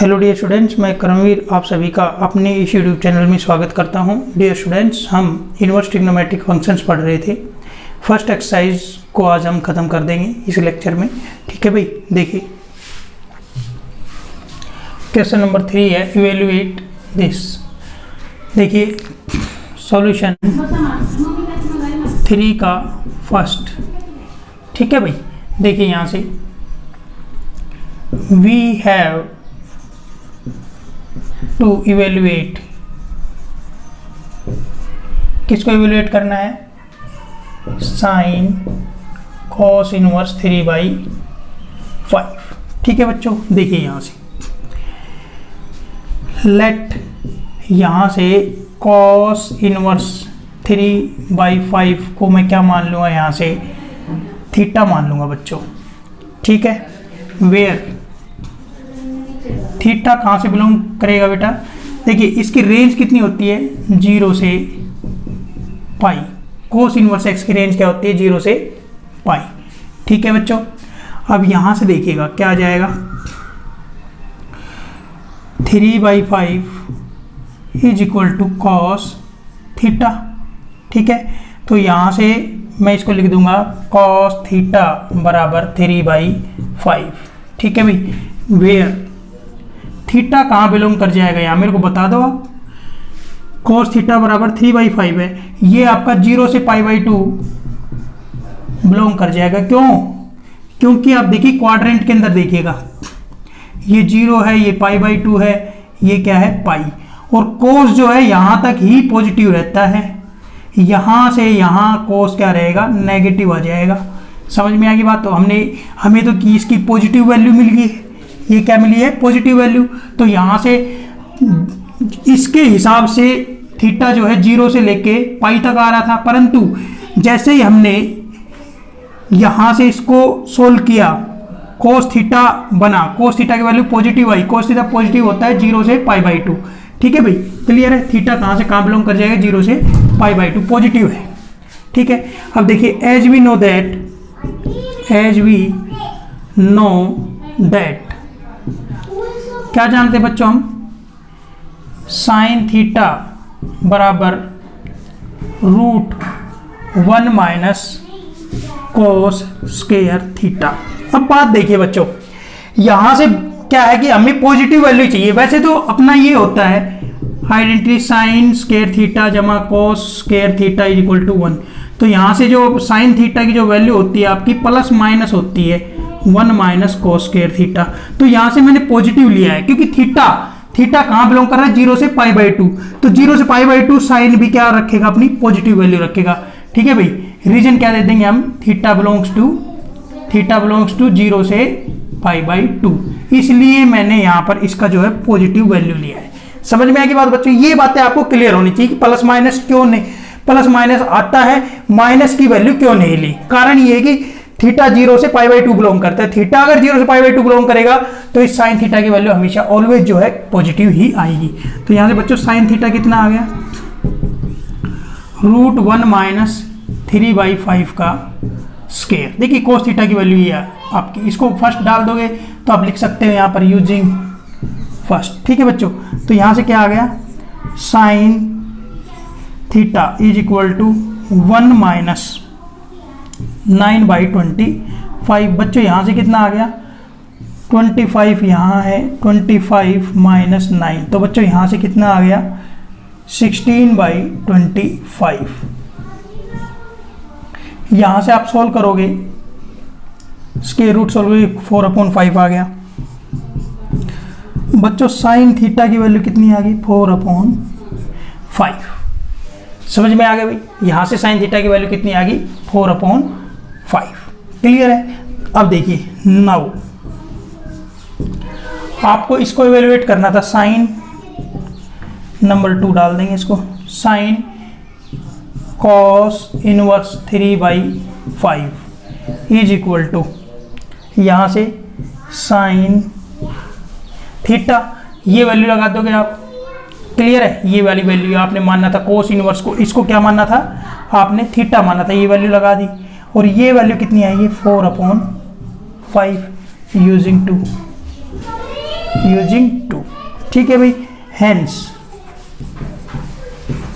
Hello dear students, मैं करमवीर आप सभी का अपने इस यूट्यूब चैनल में स्वागत करता हूं। डियर स्टूडेंट्स, हम इनवर्स ट्रिग्नोमेट्रिक फंक्शंस पढ़ रहे थे। फर्स्ट एक्सरसाइज को आज हम ख़त्म कर देंगे इस लेक्चर में। ठीक है भाई, देखिए क्वेश्चन नंबर 3 है, इवेल्युएट दिस। देखिए सॉल्यूशन 3 का फर्स्ट। ठीक है भाई, देखिए यहाँ से वी हैव टू इवेल्युएट, किसको इवेल्युएट करना है? Sign cos inverse 3/5। ठीक है बच्चों, देखिए यहाँ से लेट, यहाँ से कॉस इनवर्स 3/5 को मैं क्या मान लूँगा? यहाँ से थीटा मान लूँगा बच्चों। ठीक है, वेयर थीटा कहाँ से बिलोंग करेगा बेटा? देखिए इसकी रेंज कितनी होती है? 0 से पाई। कोस इनवर्स एक्स की रेंज क्या होती है? 0 से पाई। ठीक है बच्चों, अब यहाँ से देखिएगा क्या आ जाएगा? 3/5 is equal to cos theta. ठीक है, तो यहाँ से मैं इसको लिख दूंगा कॉस थीटा बराबर 3/5। ठीक है भाई, वेयर थीटा कहाँ बिलोंग कर जाएगा? यहाँ मेरे को बता दो आप। कॉस थीटा बराबर 3/5 है, ये आपका 0 से π/2 बिलोंग कर जाएगा। क्यों? क्योंकि आप देखिए क्वाड्रेंट के अंदर देखिएगा, ये 0 है, ये π/2 है, ये क्या है? पाई। और कोस जो है यहाँ तक ही पॉजिटिव रहता है, यहाँ से यहाँ कोस क्या रहेगा? नेगेटिव आ जाएगा। समझ में आ गई बात? तो हमें तो की इसकी पॉजिटिव वैल्यू मिल गई है। ये क्या मिली है? Positive value. तो यहाँ से इसके हिसाब से थीटा जो है 0 से लेके पाई तक आ रहा था, परंतु जैसे ही हमने यहाँ से इसको सोल्व किया, कोस थीटा बना, कोस थीटा की वैल्यू पॉजिटिव आई। कोस थीटा पॉजिटिव होता है 0 से π/2। ठीक है भाई, क्लियर है? थीटा कहाँ से कहाँ बिलोंग कर जाएगा? 0 से π/2, पॉजिटिव है। ठीक है, अब देखिए एज वी नो दैट, क्या जानते हैं बच्चों हम? साइन थीटा बराबर √1 माइनस कोस स्क्वायर थीटा। अब बात देखिए बच्चों, यहां से क्या है कि हमें पॉजिटिव वैल्यू चाहिए। वैसे तो अपना ये होता है आइडेंटिटी साइन स्क्वायर थीटा जमा cos square theta is equal to 1। तो यहां से जो साइन थीटा की जो वैल्यू होती है आपकी प्लस माइनस होती है 1 माइनस कोस स्क्वायर थीटा। तो यहां से मैंने पॉजिटिव लिया है क्योंकि थीटा कहां बिलोंग कर रहा है? 0 से π/2। तो 0 से π/2 साइन भी क्या रखेगा? अपनी पॉजिटिव वैल्यू रखेगा। ठीक है भाई, रीजन क्या दे देंगे हम? थीटा बिलोंग्स टू 0 से π/2, इसलिए मैंने यहां पर इसका जो है पॉजिटिव वैल्यू लिया है। समझ में आएगी बात बच्चों? ये बातें आपको क्लियर होनी चाहिए कि प्लस माइनस क्यों नहीं, प्लस माइनस आता है, माइनस की वैल्यू क्यों नहीं ली। कारण ये है कि थीटा 0 से π/2 बिलोंग करता है। थीटा अगर 0 से π/2 बिलोंग करेगा तो इस साइन थीटा की वैल्यू हमेशा ऑलवेज जो है पॉजिटिव ही आएगी। तो यहां से बच्चों साइन थीटा कितना आ गया? √1 माइनस 3/5 का स्क्वायर। देखिए कोस थीटा की वैल्यू ये है आपकी, इसको फर्स्ट डाल दोगे तो आप लिख सकते हो यहाँ पर यूजिंग फर्स्ट। ठीक है बच्चों, तो यहां से क्या आ गया? Sine theta is equal to 1 minus 9/25। बच्चों यहाँ से कितना आ गया? 25 यहाँ है, 25 माइनस 9, तो बच्चों यहाँ से कितना आ गया? 16/25। यहाँ से आप सॉल्व करोगे, स्क्वायर रूट सॉल्व करोगे, 4/5 आ गया। बच्चों साइन थीटा की वैल्यू कितनी आ गई? 4/5। समझ में आ गया भाई? यहाँ से साइन थीटा की वैल्यू कितनी आ गई? 4/5। क्लियर है? अब देखिए नाउ आपको इसको इवेलुएट करना था। साइन नंबर 2 डाल देंगे इसको, sine cos inverse 3/5 is equal to, यहाँ से साइन थीटा, ये वैल्यू लगा दोगे आप। क्लियर है? ये वाली वैल्यू आपने मानना था कोस इनवर्स को, इसको क्या मानना था आपने? थीटा मानना था। ये वैल्यू लगा दी और ये वैल्यू कितनी आएगी? 4/5 यूजिंग 2। यूजिंग 2। ठीक है भाई, hence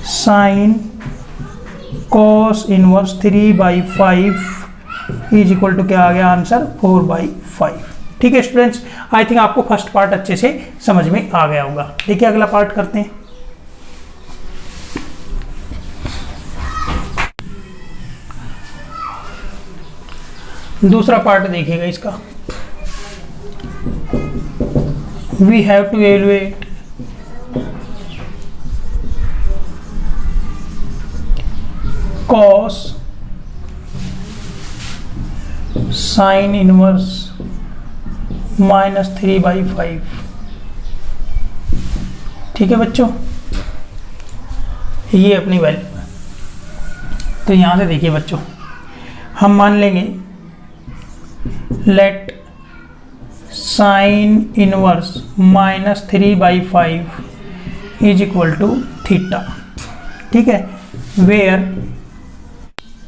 sine cos inverse 3/5 is equal to क्या आ गया आंसर 4/5। ठीक है स्टूडेंट्स, आई थिंक आपको फर्स्ट पार्ट अच्छे से समझ में आ गया होगा। देखिए अगला पार्ट करते हैं। दूसरा पार्ट देखिएगा इसका, we have to evaluate cos sine inverse -3/5। ठीक है बच्चों, ये अपनी वैल्यू है। तो यहां से देखिए बच्चों, हम मान लेंगे let sine inverse -3/5 is equal to theta. ठीक है, वेयर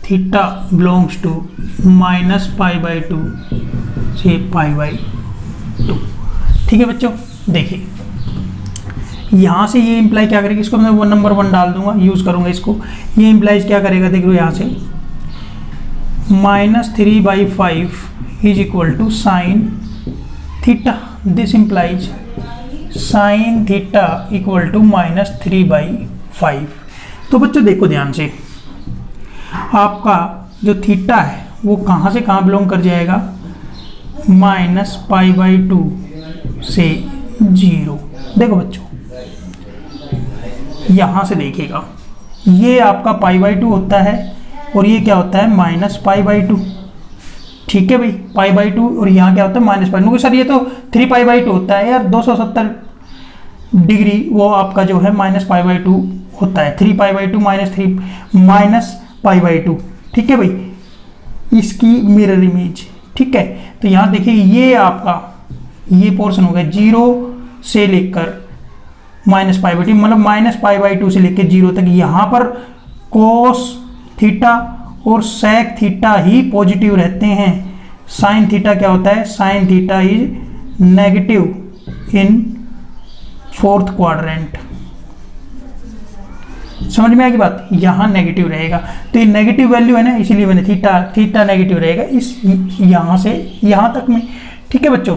थीटा बिलोंग्स टू -π/2 से π/2। ठीक है बच्चों, देखिए यहाँ से ये इंप्लाई क्या करेगा, इसको मैं वो नंबर 1 डाल दूंगा, यूज़ करूंगा इसको। ये इंप्लाइज क्या करेगा, देख लो यहाँ से -3/5 is equal to sine theta. This implies sine theta equal to -3/5। तो बच्चों देखो ध्यान से, आपका जो थीटा है वो कहाँ से कहाँ बिलोंग कर जाएगा, -π/2 से 0। देखो बच्चों यहाँ से देखिएगा, ये आपका π/2 होता है और ये क्या होता है -π/2। ठीक है भाई, π/2 और यहाँ क्या होता है -π/2। सर ये तो 3π/2 होता है यार, 270 डिग्री वो आपका जो है -π/2 होता है। 3π/2 -π/2। ठीक है भाई, इसकी मिरर इमेज। ठीक है, तो यहाँ देखिए ये आपका ये पोर्शन हो गया 0 से लेकर -π/2, मतलब -π/2 से लेकर 0 तक। यहाँ पर कोस थीटा और सेक थीटा ही पॉजिटिव रहते हैं। साइन थीटा क्या होता है, sign theta is negative in 4th quadrant. समझ में आ गई बात, यहाँ नेगेटिव रहेगा। तो ये नेगेटिव वैल्यू है ना, इसीलिए मैंने थीटा नेगेटिव रहेगा इस यहाँ से यहाँ तक में। ठीक है बच्चों,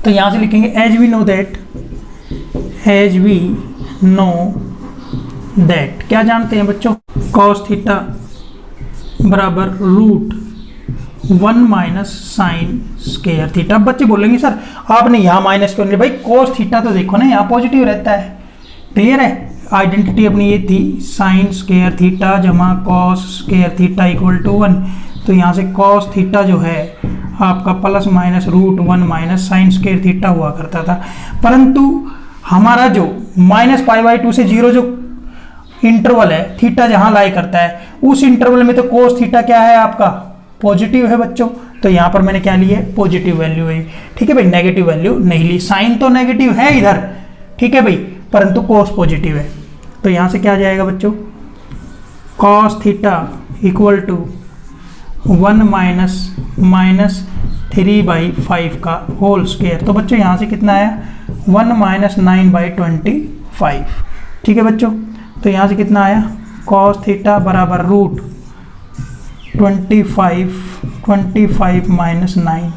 तो यहाँ से लिखेंगे एज वी नो दैट क्या जानते हैं बच्चों, कॉस थीटा बराबर √1 - साइन स्क्वायर थीटा। अब बच्चे बोलेंगे सर आपने यहाँ माइनस क्यों नहीं, भाई कॉस थीटा तो देखो ना यहाँ पॉजिटिव रहता है। क्लियर है, आइडेंटिटी अपनी ये थी साइन स्क्वायर थीटा जमा cos square theta equal to 1। तो यहाँ से कॉस थीटा जो है आपका ±√1 - साइन स्क्वायर थीटा हुआ करता था। परंतु हमारा जो -π/2 से 0 जो इंटरवल है, थीटा जहाँ लाई करता है उस इंटरवल में तो कोस थीटा क्या है आपका पॉजिटिव है बच्चों। तो यहाँ पर मैंने क्या लिया है, पॉजिटिव वैल्यू है। ठीक है भाई, नेगेटिव वैल्यू नहीं ली। साइन तो नेगेटिव है इधर, ठीक है भाई, परंतु कोस पॉजिटिव है। तो यहाँ से क्या आ जाएगा बच्चों, कॉस थीटा इक्वल टू 1 - -3/5 का होल स्क्वायर। तो बच्चों यहाँ से कितना आया 1 - 9/25। ठीक है बच्चों, तो यहाँ से कितना आया कॉस थीटा बराबर √25 -9।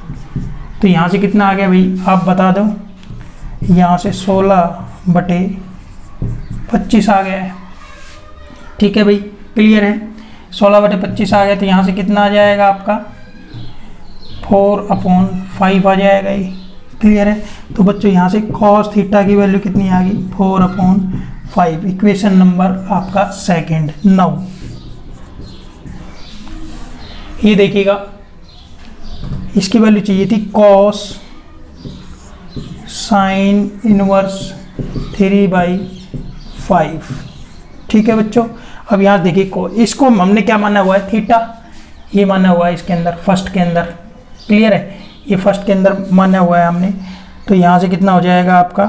तो यहाँ से कितना आ गया भाई आप बता दो, यहाँ से 16/25 आ गया है। ठीक है भाई, क्लियर है, 16/25 आ गया। तो यहाँ से कितना आ जाएगा आपका 4/5 आ जाएगा ये। क्लियर है, तो बच्चों यहाँ से कॉस थीटा की वैल्यू कितनी आ गई 4/5। इक्वेशन नंबर आपका सेकंड। 9 ये देखिएगा, इसकी वैल्यू चाहिए थी कॉस साइन इनवर्स 3/5। ठीक है बच्चों, अब यहाँ देखिए इसको हमने क्या माना हुआ है थीटा, ये माना हुआ है इसके अंदर फर्स्ट के अंदर। क्लियर है, ये फर्स्ट के अंदर माना हुआ है हमने। तो यहाँ से कितना हो जाएगा आपका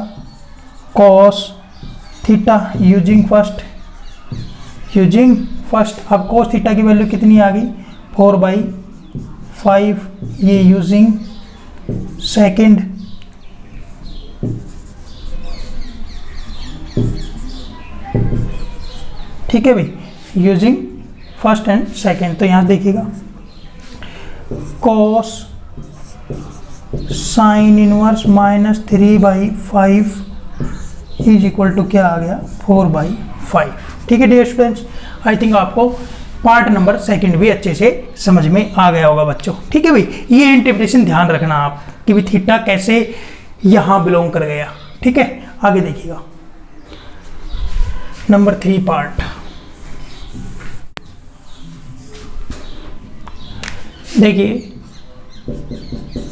कॉस थीटा यूजिंग फर्स्ट। अब कॉस थीटा की वैल्यू कितनी आ गई 4/5, ये यूजिंग सेकंड। ठीक है भाई, यूजिंग फर्स्ट एंड सेकेंड। तो यहाँ देखिएगा cos sine inverse -3/5 is equal to क्या आ गया, 4/5। ठीक है डियर स्टूडेंट्स, आई थिंक आपको पार्ट नंबर सेकंड भी अच्छे से समझ में आ गया होगा बच्चों। ठीक है भाई, ये इंटरप्रिटेशन ध्यान रखना आप कि भाई थीटा कैसे यहाँ बिलोंग कर गया। ठीक है, आगे देखिएगा नंबर 3 पार्ट। देखिए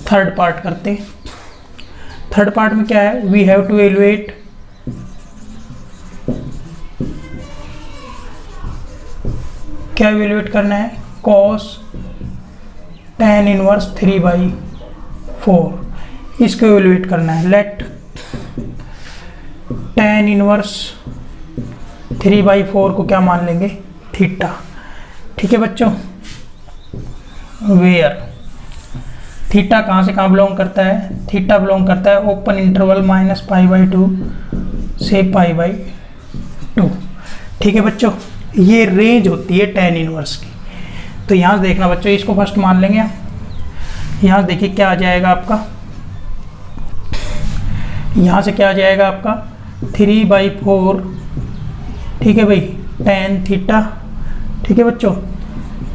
थर्ड पार्ट करते। थर्ड पार्ट में क्या है, वी हैव टू एवेलुएट क्या एवेलुएट करना है, कॉस tan इनवर्स 3/4 इसको एवेलुएट करना है। लेट tan इनवर्स 3/4 को क्या मान लेंगे, थीटा। ठीक है बच्चों, वेयर थीटा कहाँ से कहाँ बिलोंग करता है, थीटा बिलोंग करता है ओपन इंटरवल -π/2 से π/2। ठीक है बच्चों, ये रेंज होती है tan इनवर्स की। तो यहाँ से देखना बच्चों, इसको फर्स्ट मान लेंगे। यहाँ देखिए क्या आ जाएगा आपका, यहाँ से क्या आ जाएगा आपका 3/4। ठीक है भाई, tan थीटा। ठीक है बच्चों,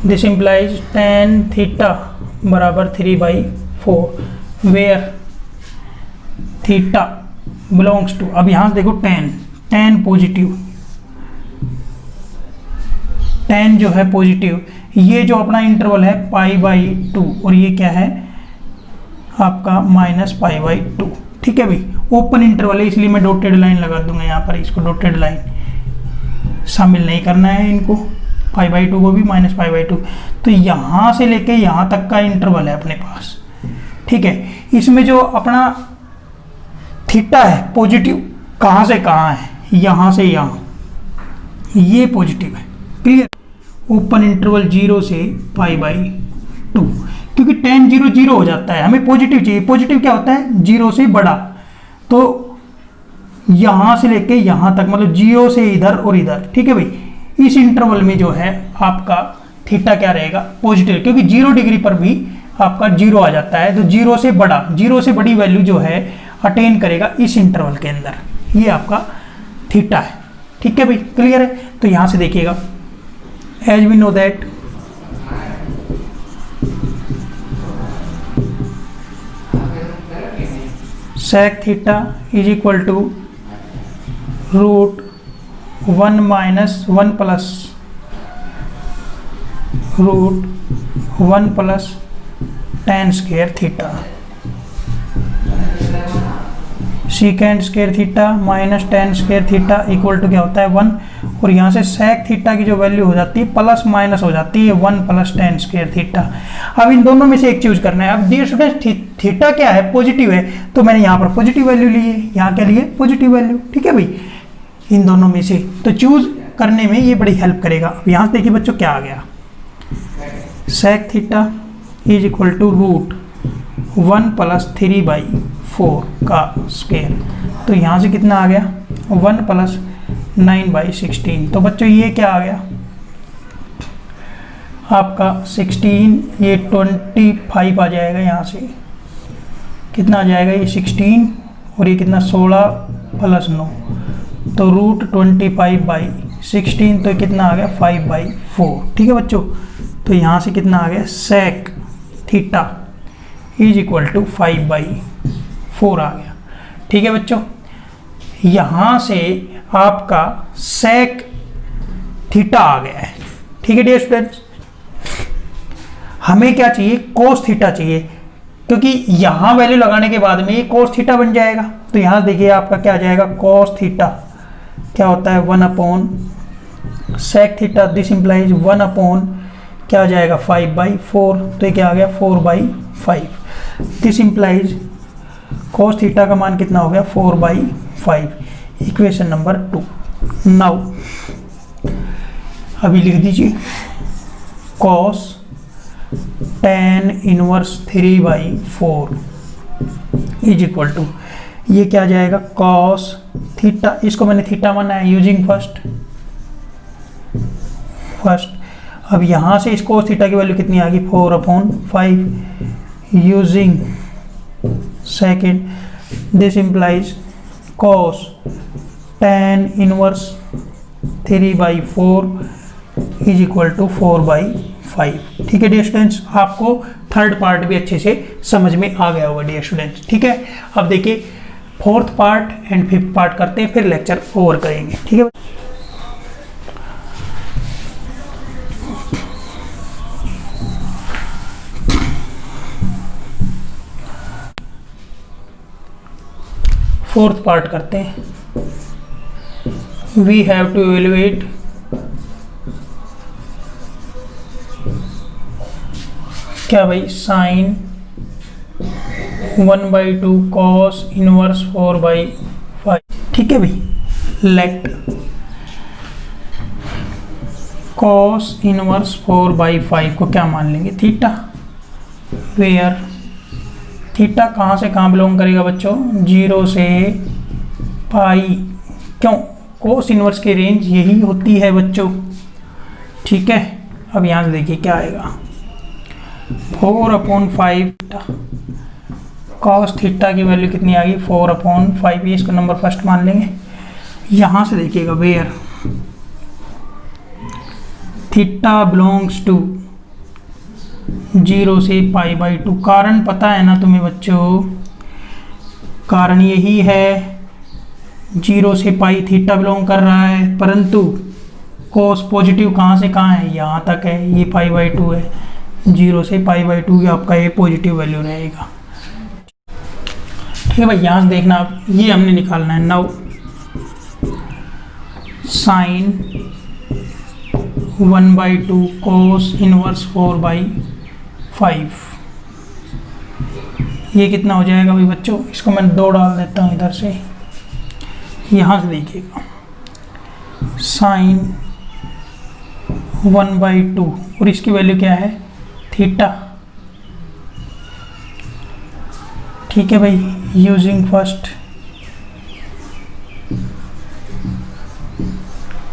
दिस इम्प्लाइज tan थीटा बराबर 3/4 वेयर थीटा बिलोंग्स टू, अब यहाँ से देखो tan पॉजिटिव, tan जो है पॉजिटिव, ये जो अपना इंटरवल है π/2 और ये क्या है आपका -π/2। ठीक है भाई, ओपन इंटरवल है इसलिए मैं डॉटेड लाइन लगा दूंगा यहाँ पर, इसको डॉटेड लाइन शामिल नहीं करना है इनको, π/2 को भी -π/2। तो यहाँ से लेके यहाँ तक का इंटरवल है अपने पास। ठीक है, इसमें जो अपना थीटा है पॉजिटिव कहाँ से कहाँ है, यहाँ से यहाँ, ये पॉजिटिव है। क्लियर, ओपन इंटरवल 0 से π/2, क्योंकि tan 0 0 हो जाता है, हमें पॉजिटिव चाहिए। पॉजिटिव क्या होता है, 0 से बड़ा। तो यहाँ से लेके यहाँ तक, मतलब 0 से इधर और इधर। ठीक है भाई, इस इंटरवल में जो है आपका थीटा क्या रहेगा, पॉजिटिव, क्योंकि 0 डिग्री पर भी आपका 0 आ जाता है। तो 0 से बड़ा, 0 से बड़ी वैल्यू जो है अटेन करेगा इस इंटरवल के अंदर, ये आपका थीटा है। ठीक है भाई, क्लियर है। तो यहाँ से देखिएगा, as we know that sec theta is equal to √1 - 1 plus √1 plus tan square theta, secant square theta minus tan square theta equal to क्या होता है 1। और यहाँ से sec थीटा की जो वैल्यू हो जाती है प्लस माइनस हो जाती है 1 प्लस tan square थीटा। अब इन दोनों में से एक चूज करना है। अब डियर स्टूडेंट थीटा क्या है, पॉजिटिव है, तो मैंने यहाँ पर पॉजिटिव वैल्यू ली है, यहाँ क्या लिए, पॉजिटिव वैल्यू। ठीक है भाई, इन दोनों में से तो चूज करने में ये बड़ी हेल्प करेगा। अब यहाँ से देखिए बच्चों क्या आ गया, sec theta is equal to √1 + 3/4 का स्क्वायर। तो यहाँ से कितना आ गया, 1 + 9/16। तो बच्चों ये क्या आ गया आपका 16, ये 25 आ जाएगा। यहाँ से कितना आ जाएगा, ये 16 और ये कितना 16 + 9, तो √25/16, तो कितना आ गया 5/4। ठीक है बच्चों, तो यहाँ से कितना आ गया, sec theta is equal to 5/4 आ गया। ठीक है बच्चों, यहाँ से आपका sec थीटा आ गया है। ठीक है डियर स्टूडेंट्स, हमें क्या चाहिए, cos थीटा चाहिए, क्योंकि यहाँ वैल्यू लगाने के बाद में ये cos थीटा बन जाएगा। तो यहाँ देखिए आपका क्या आ जाएगा, cos थीटा क्या होता है 1 sec थीटा, दिस इंप्लाइज 1 क्या आ जाएगा 5/4, तो ये क्या आ गया 4/5। दिस इंप्लाइज cos थीटा का मान कितना हो गया 4/5, इक्वेशन नंबर 2। नाउ अभी लिख दीजिए cos tan inverse 3/4 is equal to, ये क्या आ जाएगा cos थीटा, इसको मैंने थीटा माना है यूजिंग फर्स्ट फर्स्ट। अब यहाँ से इस cos थीटा की वैल्यू कितनी आ गई 4/5 using second, this implies cos tan inverse 3/4 is equal to 4/5। ठीक है डियर स्टूडेंट्स, आपको थर्ड पार्ट भी अच्छे से समझ में आ गया होगा डियर स्टूडेंट्स। ठीक है, अब देखिए fourth part and fifth part करते हैं, फिर लेक्चर ओवर करेंगे। ठीक है, फोर्थ पार्ट करते हैं। वी हैव टू इवेलुएट क्या भाई, साइन 1/2 cos इनवर्स 4/5। ठीक है भाई, लेट cos इनवर्स 4/5 को क्या मान लेंगे, थीटा, वेयर थीटा कहाँ से कहाँ बिलोंग करेगा बच्चों, 0 से पाई। क्यों, कोस इनवर्स की रेंज यही होती है बच्चों। ठीक है, अब यहाँ से देखिए क्या आएगा, 4/5 कॉस थीटा की वैल्यू कितनी आ गई 4/5। ये इसको नंबर फर्स्ट मान लेंगे। यहाँ से देखिएगा वेयर थीटा बिलोंग्स टू 0 से π/2। कारण पता है ना तुम्हें बच्चों, कारण यही है 0 से पाई थीटा बिलोंग कर रहा है, परंतु कोस पॉजिटिव कहाँ से कहाँ है, यहाँ तक है, ये π/2 है, 0 से π/2 ये आपका ये पॉजिटिव वैल्यू रहेगा। ठीक है भाई, यहाँ से देखना आप, ये हमने निकालना है। नाउ साइन 1/2 कोस इनवर्स 4/5, ये कितना हो जाएगा भाई बच्चों, इसको मैं 2 डाल देता हूँ इधर से। यहाँ से देखिएगा साइन 1/2 और इसकी वैल्यू क्या है, थीटा। ठीक है भाई, यूजिंग फर्स्ट।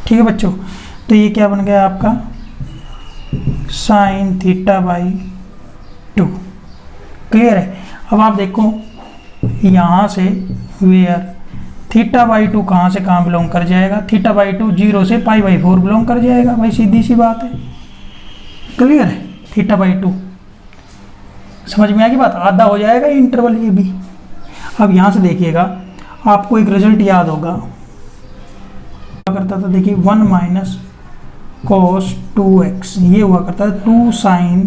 ठीक है बच्चों, तो ये क्या बन गया आपका, साइन θ/2। क्लियर है। अब आप देखो यहाँ से वेयर θ/2 कहाँ से कहाँ बिलोंग कर जाएगा, θ/2 0 से π/4 बिलोंग कर जाएगा भाई, सीधी सी बात है। क्लियर है, θ/2 समझ में आ गई बात, आधा हो जाएगा इंटरवल ये भी। अब यहाँ से देखिएगा, आपको एक रिजल्ट याद होगा, क्या करता था, देखिए 1 माइनस cos 2x, ये हुआ करता है 2 sin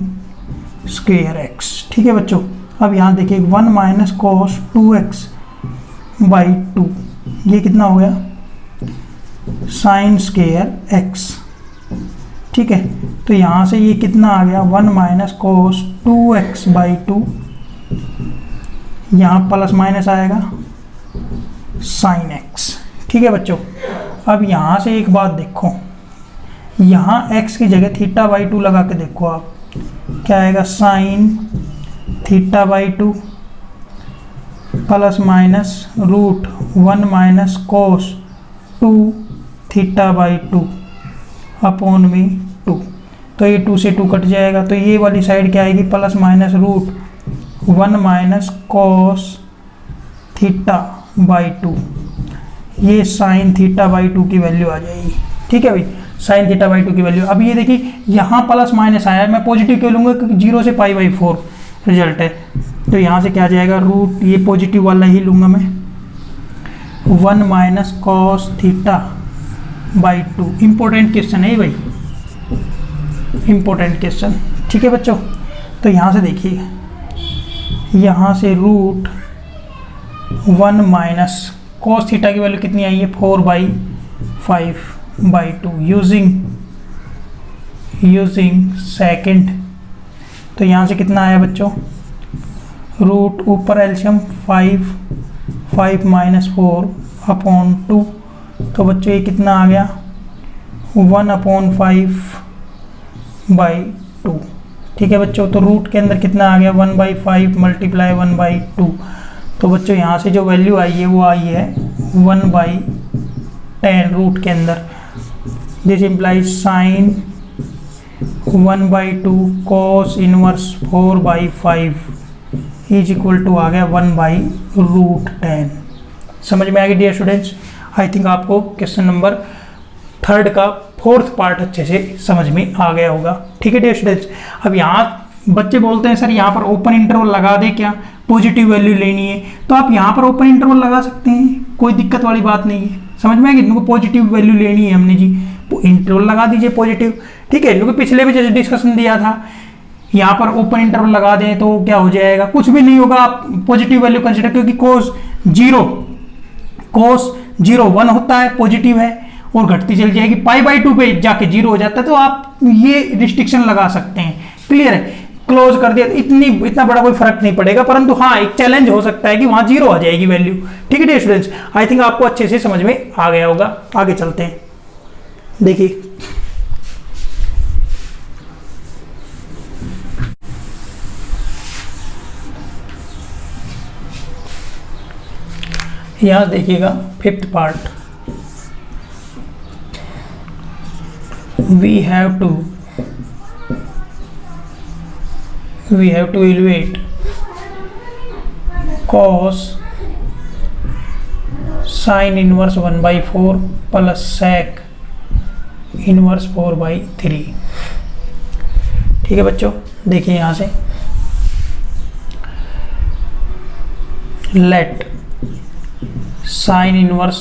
स्क्वेयर x। ठीक है बच्चों, अब यहाँ देखिए 1 माइनस cos 2x/2, ये कितना हो गया, sin स्क्वेयर x। ठीक है, तो यहाँ से ये कितना आ गया, 1 माइनस cos 2x/2, यहाँ प्लस माइनस आएगा sin x। ठीक है बच्चों, अब यहाँ से एक बात देखो, यहाँ x की जगह θ/2 लगा के देखो आप, क्या आएगा, sin θ/2 plus minus √1 minus cos 2θ/2 upon में 2। तो ये 2 से 2 कट जाएगा, तो ये वाली साइड क्या आएगी, प्लस माइनस √1 माइनस cos θ/2, ये sin θ/2 की वैल्यू आ जाएगी। ठीक है भाई, sin θ/2 की वैल्यू। अब ये देखिए यहाँ प्लस माइनस आया, मैं पॉजिटिव क्यों लूँगा, क्योंकि 0 से π/4 रिजल्ट है, तो यहाँ से क्या आ जाएगा, रूट ये पॉजिटिव वाला ही लूँगा मैं, 1 माइनस cos θ/2। इम्पोर्टेंट क्वेश्चन है भाई, इम्पोर्टेंट क्वेश्चन। ठीक है बच्चों, तो यहाँ से देखिए, यहाँ से √1 माइनस cos θ की वैल्यू कितनी आई है, 4/5/2 यूजिंग सेकेंड। तो यहाँ से कितना आया बच्चों, रूट ऊपर एल्शियम 5 माइनस 4 अपॉन 2, तो बच्चों ये कितना आ गया, 1/5/2। ठीक है बच्चों, तो रूट के अंदर कितना आ गया, 1/5 मल्टीप्लाई 1/2। तो बच्चों यहाँ से जो वैल्यू आई है वो आई है 1/10 रूट के अंदर। This implies sine 1/2 cos inverse 4/5 is equal to आ गया 1/√10। समझ में आ गई डियर स्टूडेंट्स? आई थिंक आपको क्वेश्चन नंबर 3 का 4th पार्ट अच्छे से समझ में आ गया होगा। ठीक है डियर स्टूडेंट्स, अब यहाँ बच्चे बोलते हैं सर यहाँ पर ओपन इंटरवल लगा दे क्या, पॉजिटिव वैल्यू लेनी है, तो आप यहाँ पर ओपन इंटरवल लगा सकते हैं, कोई दिक्कत वाली बात नहीं है। समझ में आएगी? इनको पॉजिटिव वैल्यू लेनी है हमने जी, इंटरवल लगा दीजिए पॉजिटिव। ठीक है, क्योंकि पिछले भी जैसे डिस्कशन दिया था, यहाँ पर ओपन इंटरवल लगा दें तो क्या हो जाएगा, कुछ भी नहीं होगा, आप पॉजिटिव वैल्यू कंसिडर, क्योंकि कोस जीरो 1 होता है, पॉजिटिव है, और घटती चली जाएगी, π/2 पे जाके 0 हो जाता है, तो आप ये रिस्ट्रिक्शन लगा सकते हैं। क्लियर है? क्लोज कर दिया, इतना बड़ा कोई फर्क नहीं पड़ेगा, परंतु हाँ एक चैलेंज हो सकता है कि वहां 0 आ जाएगी वैल्यू। ठीक है डियर स्टूडेंट्स, आई थिंक आपको अच्छे से समझ में आ गया होगा। आगे चलते हैं, देखिए यहां देखिएगा 5th part, we have to evaluate cos sin inverse 1/4 plus sec inverse 4/3। ठीक है बच्चों, देखिए यहां से लेट sin इनवर्स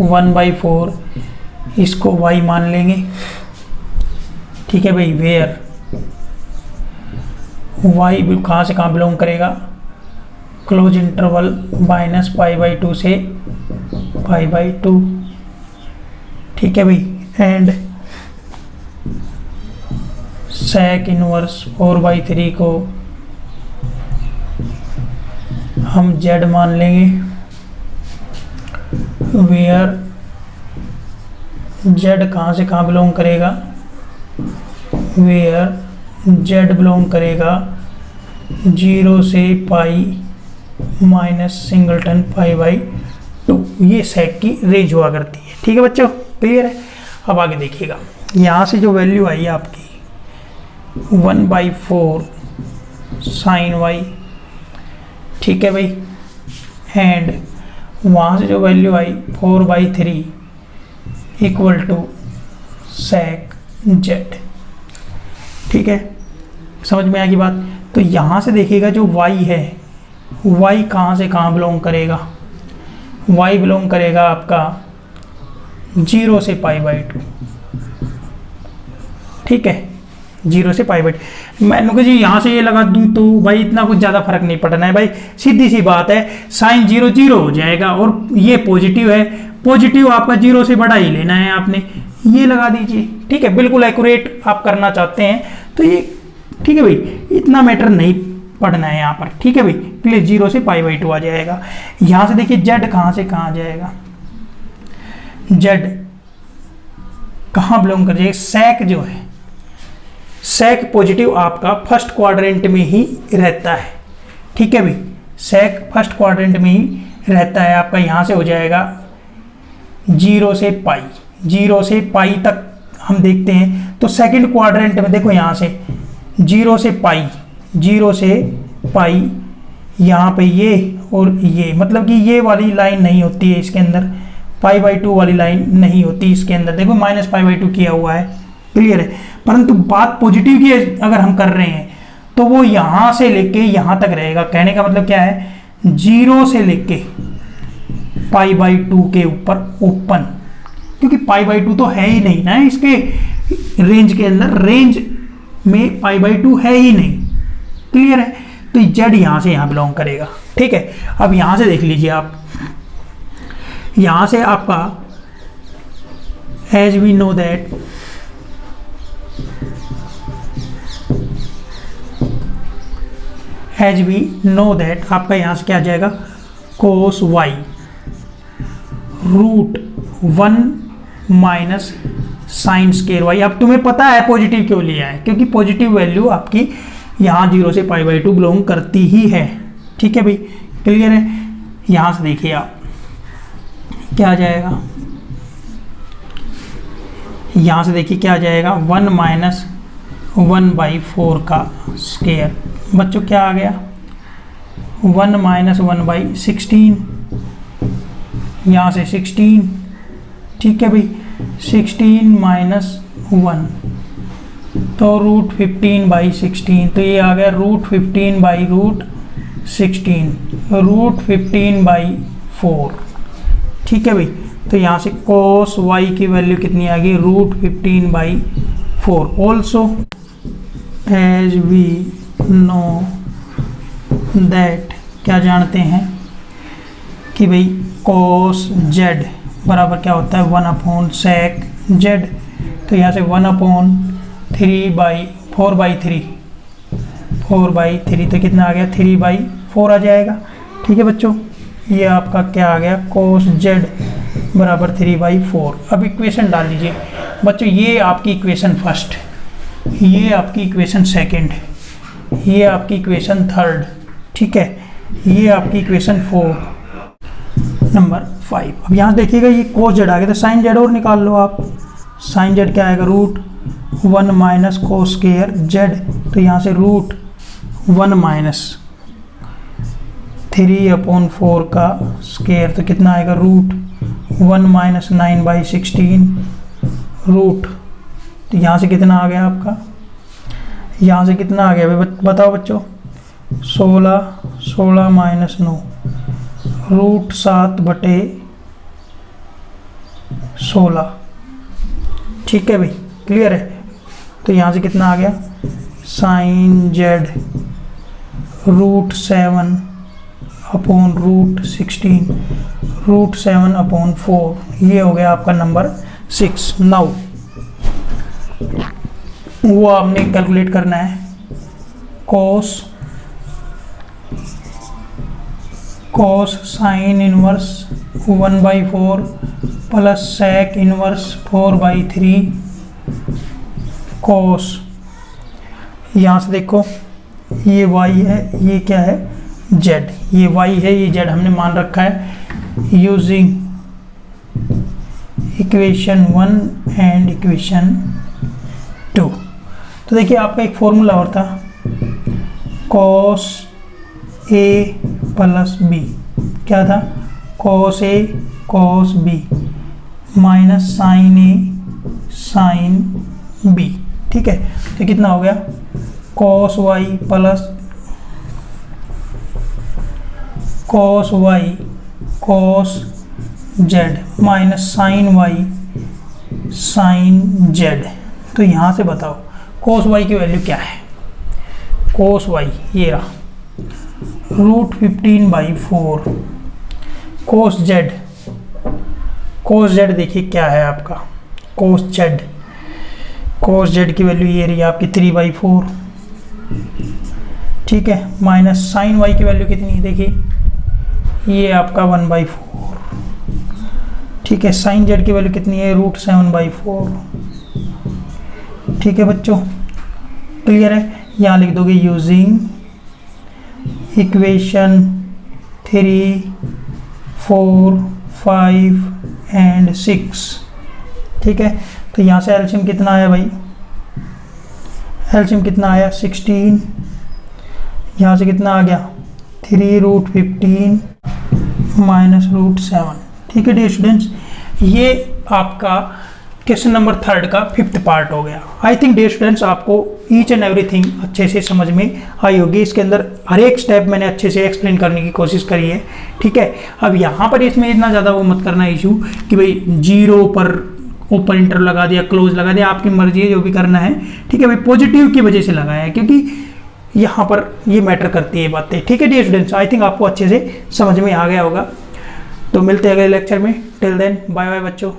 1/4 इसको y मान लेंगे। ठीक है भाई, वेयर y कहाँ से कहाँ बिलोंग करेगा, क्लोज इंटरवल -π/2 से π/2। ठीक है भाई, एंड sec इनवर्स 4/3 को हम z मान लेंगे, वेयर z कहाँ से कहाँ बिलोंग करेगा, वेयर z बिलोंग करेगा 0 से पाई माइनस सिंगलटन π/2। ये सेक की रेंज हुआ करती है। ठीक है बच्चों, क्लियर है? अब आगे देखिएगा, यहाँ से जो वैल्यू आई आपकी 1/4 साइन y, ठीक है भाई, एंड वहाँ से जो वैल्यू आई 4/3 इक्वल टू सेक z। ठीक है, समझ में आएगी बात? तो यहाँ से देखिएगा जो y है, y कहाँ से कहाँ बिलोंग करेगा, y बिलोंग करेगा आपका 0 से π/2। ठीक है, 0 से π/2। मैंने जी यहाँ से ये लगा दूँ तो भाई इतना कुछ ज़्यादा फर्क नहीं पड़ना है भाई, सीधी सी बात है, साइन 0 0 हो जाएगा, और ये पॉजिटिव है, पॉजिटिव आपका 0 से बड़ा ही लेना है आपने, ये लगा दीजिए। ठीक है, बिल्कुल एक्यूरेट आप करना चाहते हैं तो ये ठीक है भाई, इतना मैटर नहीं पढ़ना है यहाँ पर। ठीक है भाई, क्लियर, 0 से π/2 आ जाएगा। यहाँ से देखिए z कहाँ से कहाँ आ जाएगा, z कहाँ बिलोंग कर जाएगा, सेक जो है, सेक पॉजिटिव आपका फर्स्ट क्वाड्रेंट में ही रहता है। ठीक है भाई, सेक फर्स्ट क्वाड्रेंट में ही रहता है आपका, यहाँ से हो जाएगा 0 से पाई, 0 से पाई तक हम देखते हैं तो सेकंड क्वाड्रेंट में देखो, यहाँ से 0 से पाई, 0 से पाई, यहाँ पे ये और ये, मतलब कि ये वाली लाइन नहीं होती है इसके अंदर, π/2 वाली लाइन नहीं होती इसके अंदर, देखो -π/2 किया हुआ है। क्लियर है? परंतु बात पॉजिटिव की अगर हम कर रहे हैं तो वो यहाँ से लेके यहाँ तक रहेगा। कहने का मतलब क्या है, 0 से लेके π/2 के ऊपर ओपन, क्योंकि π/2 तो है ही नहीं ना इसके रेंज के अंदर, रेंज में π/2 है ही नहीं। क्लियर है? तो z यहाँ से यहाँ बिलोंग करेगा। ठीक है, अब यहाँ से देख लीजिए आप, यहाँ से आपका एज वी नो दैट आपका यहाँ से क्या आ जाएगा, कोस y √1 minus sine square y। अब तुम्हें पता है पॉजिटिव क्यों लिया है, क्योंकि पॉजिटिव वैल्यू आपकी यहाँ 0 से π/2 बिलोंग करती ही है। ठीक है भाई, क्लियर है? यहाँ से देखिए आप क्या आ जाएगा, यहाँ से देखिए क्या आ जाएगा, 1 माइनस 1/4 का स्क्वायर। बच्चों क्या आ गया, 1 माइनस 1/16, यहाँ से 16, ठीक है भाई, 16 माइनस 1 तो √15/16, तो ये आ गया √15/√16, √15/4, ठीक है भाई। तो यहाँ से cos y की वैल्यू कितनी आ गई, √15/4। Also as we know that, क्या जानते हैं कि भाई cos z बराबर क्या होता है, 1/sec z। तो यहाँ से 1/4/3 तो कितना आ गया, 3/4 आ जाएगा, ठीक है बच्चों। ये आपका क्या आ गया, cos z बराबर 3/4। अब इक्वेशन डाल लीजिए बच्चों, ये आपकी इक्वेशन फर्स्ट, ये आपकी इक्वेशन सेकंड, ये आपकी इक्वेशन थर्ड, ठीक है, ये आपकी इक्वेशन 4, नंबर 5। अब यहाँ देखिएगा ये cos z आ गया, तो sin z और निकाल लो आप। sin z क्या आएगा, √1 माइनस cos स्क्वायर z, तो यहाँ से √1 माइनस 3/4 का स्क्वायर, तो कितना आएगा, √1 माइनस 9/16 रूट, तो यहाँ से कितना आ गया आपका, यहाँ से कितना आ गया भाई बताओ बच्चों, 16 माइनस 9 √7/16, ठीक है भाई, क्लियर है। तो यहाँ से कितना आ गया, sin z √7/√16 √7/4, ये हो गया आपका नंबर 6। नाउ वो आपने कैलकुलेट करना है, cos sin inverse 1/4 plus sec inverse 4/3 cos, यहाँ से देखो ये y है, ये क्या है z, ये y है, ये z हमने मान रखा है यूजिंग इक्वेशन 1 एंड इक्वेशन 2। तो देखिए आपका एक फॉर्मूला और था, cos a प्लस b, क्या था, cos a cos b minus sin a sin b, ठीक है। तो कितना हो गया, cos y plus cos y cos z minus sin y sin z। तो यहाँ से बताओ cos y की वैल्यू क्या है, cos y ये रहा √15/4, cos z देखिए क्या है आपका, cos z की वैल्यू ये रही आपकी 3/4, ठीक है, माइनस sin y की वैल्यू कितनी है, देखिए ये आपका 1/4, ठीक है, sin z की वैल्यू कितनी है, √7/4, ठीक है बच्चों, क्लियर है। यहाँ लिख दोगे यूजिंग इक्वेशन 3, 4, 5 एंड 6, ठीक है। तो यहाँ से एलसीएम कितना आया भाई, एलसीएम कितना आया 16, यहाँ से कितना आ गया 3√15 माइनस √7, ठीक है डियर स्टूडेंट्स। ये आपका क्वेश्चन नंबर 3 का 5th पार्ट हो गया। आई थिंक डियर स्टूडेंट्स आपको ईच एंड एवरीथिंग अच्छे से समझ में आई होगी। इसके अंदर हर एक स्टेप मैंने अच्छे से एक्सप्लेन करने की कोशिश करी है, ठीक है। अब यहाँ पर इसमें इतना ज़्यादा वो मत करना इशू कि भाई 0 पर ओपन इंटर लगा दिया, क्लोज लगा दिया, आपकी मर्जी है जो भी करना है, ठीक है भाई। पॉजिटिव की वजह से लगाया है क्योंकि यहाँ पर ये मैटर करती है बातें, ठीक है डियर स्टूडेंट्स। आई थिंक आपको अच्छे से समझ में आ गया होगा। तो मिलते हैं अगले लेक्चर में, टिल देन बाय बाय बच्चों।